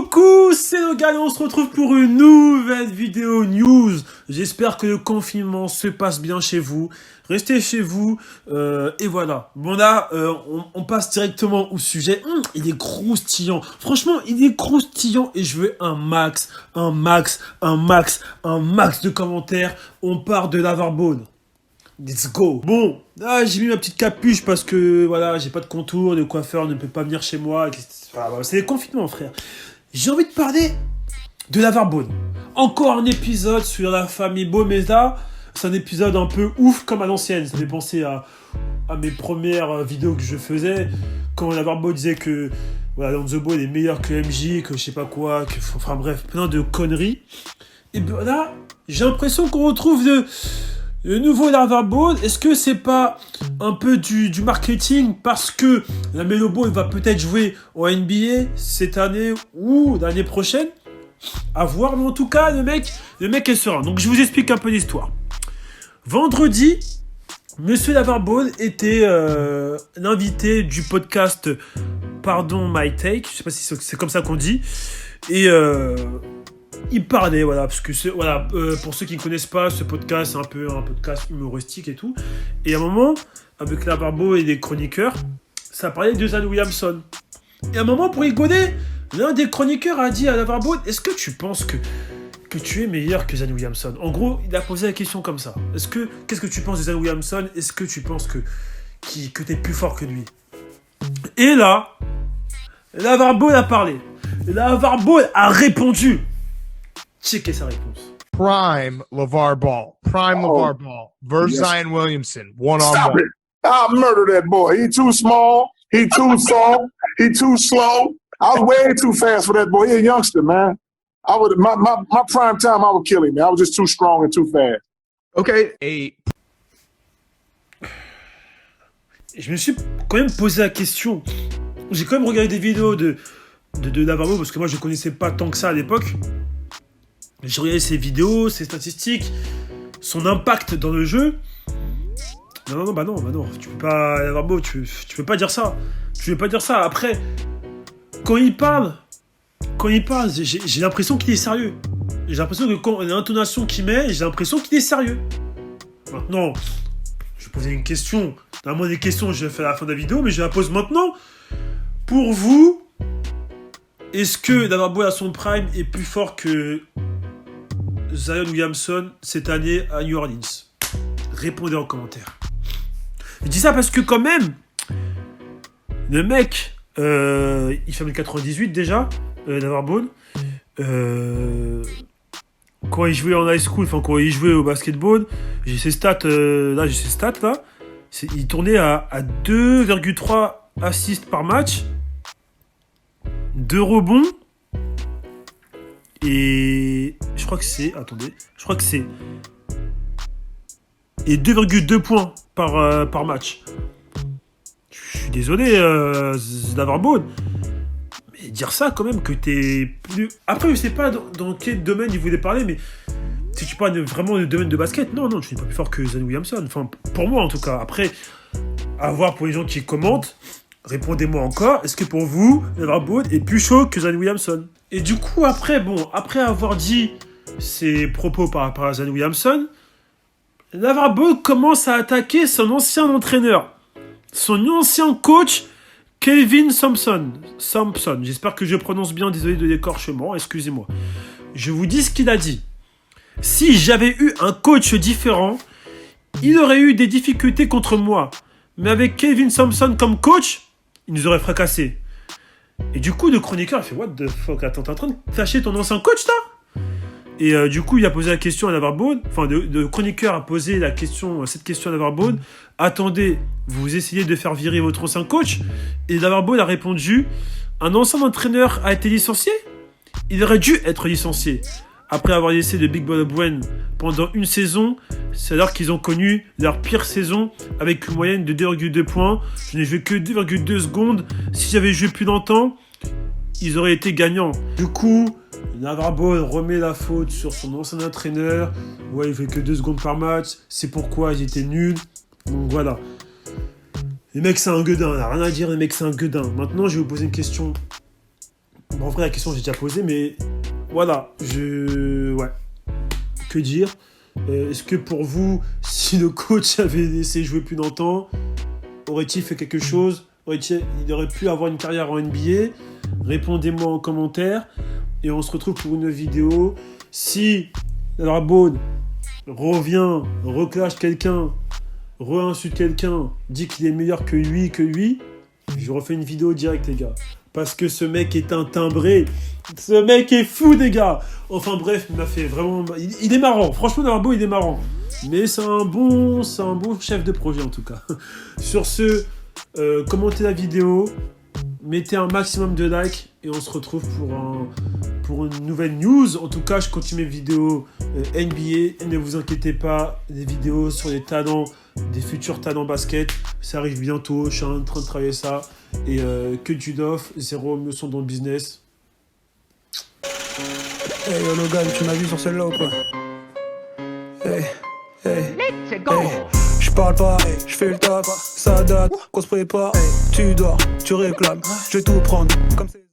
Coucou, c'est Logan, on se retrouve pour une nouvelle vidéo news. J'espère que le confinement se passe bien chez vous. Restez chez vous, et voilà. Bon là, on passe directement au sujet. Il est croustillant. Franchement, il est croustillant et je veux un max de commentaires. On part de l'Averbone. Let's go. Bon, là j'ai mis ma petite capuche parce que voilà, j'ai pas de contour, le coiffeur ne peut pas venir chez moi. Voilà, c'est le confinement, frère. J'ai envie de parler de l'Averbone. Encore un épisode sur la famille Bomeza. C'est un épisode un peu ouf comme à l'ancienne. Ça fait penser à mes premières vidéos que je faisais quand l'Averbone disait que voilà, Lonzo Ball est meilleur que MJ, que je sais pas quoi, enfin bref, plein de conneries. Et ben là, j'ai l'impression qu'on retrouve le nouveau L'Averbone. Est-ce que c'est pas un peu du marketing parce que la Melo Ball va peut-être jouer en NBA cette année ou l'année prochaine? À voir, mais en tout cas, le mec est serein. Donc je vous explique un peu l'histoire. Vendredi, Monsieur L'Averbone était l'invité du podcast Pardon My Take. Je sais pas si c'est comme ça qu'on dit. Et il parlait, voilà, parce que pour ceux qui ne connaissent pas, ce podcast, c'est un peu un podcast humoristique et tout. Et à un moment, avec L'Averbone et les chroniqueurs, ça parlait de Zion Williamson. Et à un moment, pour rigoler, l'un des chroniqueurs a dit à L'Averbone: est-ce que tu penses que tu es meilleur que Zion Williamson? En gros, il a posé la question comme ça. Qu'est-ce que tu penses de Zion Williamson? Est-ce que tu penses que tu es plus fort que lui? Et là, L'Averbone a parlé. L'Averbone a répondu. Checkez sa réponse. Prime LeVar Ball. LeVar Ball versus Zion Williamson. One-on-one. Stop it. I'll murder that boy. He too small. He too soft. He too slow. I was way too fast for that boy. He a youngster, man. My prime time, I would kill him, man. I was just too strong and too fast. Okay. Je me suis quand même posé la question. J'ai quand même regardé des vidéos de L'Averbone parce que moi je connaissais pas tant que ça à l'époque. J'ai regardé ses vidéos, ses statistiques, son impact dans le jeu. Non, tu peux pas, L'Averbone, tu peux pas dire ça. Tu peux pas dire ça. Après, quand il parle, j'ai l'impression qu'il est sérieux. J'ai l'impression que quand l'intonation qu'il met, j'ai l'impression qu'il est sérieux. Maintenant, je vais poser une question. Normalement, des questions, je vais faire à la fin de la vidéo, mais je la pose maintenant. Pour vous, est-ce que L'Averbone à son prime est plus fort que Zion Williamson cette année à New Orleans? Répondez en commentaire. Je dis ça parce que quand même, le mec, il fait 98 déjà, L'Averbone. Quand il jouait en high school, enfin quand il jouait au basketball, j'ai ses stats là. Il tournait à 2,3 assists par match, 2 rebonds. Et je crois que c'est... Et 2,2 points par match. Je suis désolé, L'Averbone. Mais dire ça quand même que t'es plus... Après, je sais pas dans quel domaine il voulait parler, mais si tu parles vraiment du domaine de basket, non, tu n'es pas plus fort que Zion Williamson. Enfin, pour moi en tout cas. Après, à voir pour les gens qui commentent. Répondez-moi encore, est-ce que pour vous, L'Averbone est plus chaud que Zion Williamson? Et du coup, après avoir dit ses propos par rapport à Zion Williamson, L'Averbone commence à attaquer son ancien entraîneur, son ancien coach, Kelvin Sampson. J'espère que je prononce bien, désolé de l'écorchement, excusez-moi. Je vous dis ce qu'il a dit. Si j'avais eu un coach différent, il aurait eu des difficultés contre moi. Mais avec Kelvin Sampson comme coach, il nous aurait fracassé. Et du coup, le chroniqueur, il fait: what the fuck, attends, t'es en train de tâcher ton ancien coach, là? Et du coup, il a posé la question à L'Averbone. Enfin, le chroniqueur a posé cette question à L'Averbone. Attendez, vous essayez de faire virer votre ancien coach? Et L'Averbone a répondu: un ancien entraîneur a été licencié? Il aurait dû être licencié. Après avoir laissé le Big Ball of Bwen pendant une saison, c'est alors qu'ils ont connu leur pire saison avec une moyenne de 2,2 points. Je n'ai joué que 2,2 secondes. Si j'avais joué plus longtemps, ils auraient été gagnants. Du coup, L'Averbone remet la faute sur son ancien entraîneur. Ouais, il fait que 2 secondes par match. C'est pourquoi ils étaient nuls. Donc voilà. Le mec, c'est un gueudin. Il n'a rien à dire, le mec, c'est un gueudin. Maintenant, je vais vous poser une question. Bon, en vrai, la question, j'ai déjà posé, mais voilà, ouais. Que dire? Est-ce que pour vous, si le coach avait laissé jouer plus longtemps, aurait-il fait quelque chose? Il aurait pu avoir une carrière en NBA? Répondez-moi en commentaire. Et on se retrouve pour une vidéo. Si Bone revient, reclash quelqu'un, re-insulte quelqu'un, dit qu'il est meilleur que lui, je refais une vidéo direct, les gars. Parce que ce mec est un timbré. Ce mec est fou, les gars. Enfin bref, il m'a fait vraiment... Il est marrant. Franchement, Darbo, il est marrant. Mais c'est un bon chef de projet, en tout cas. Sur ce, commentez la vidéo. Mettez un maximum de likes. Et on se retrouve pour une nouvelle news. En tout cas, je continue mes vidéos NBA. Et ne vous inquiétez pas, des vidéos sur les talents, des futurs talents basket. Ça arrive bientôt. Je suis en train de travailler ça. Et que du doff, zéro leçon dans le business. Hey yo Logan, tu m'as vu sur celle-là ou quoi? Hey, Let's go. j'parle pas, je fais le taf, ça date, qu'on se prépare, tu dors, tu réclames, je vais tout prendre, comme c'est...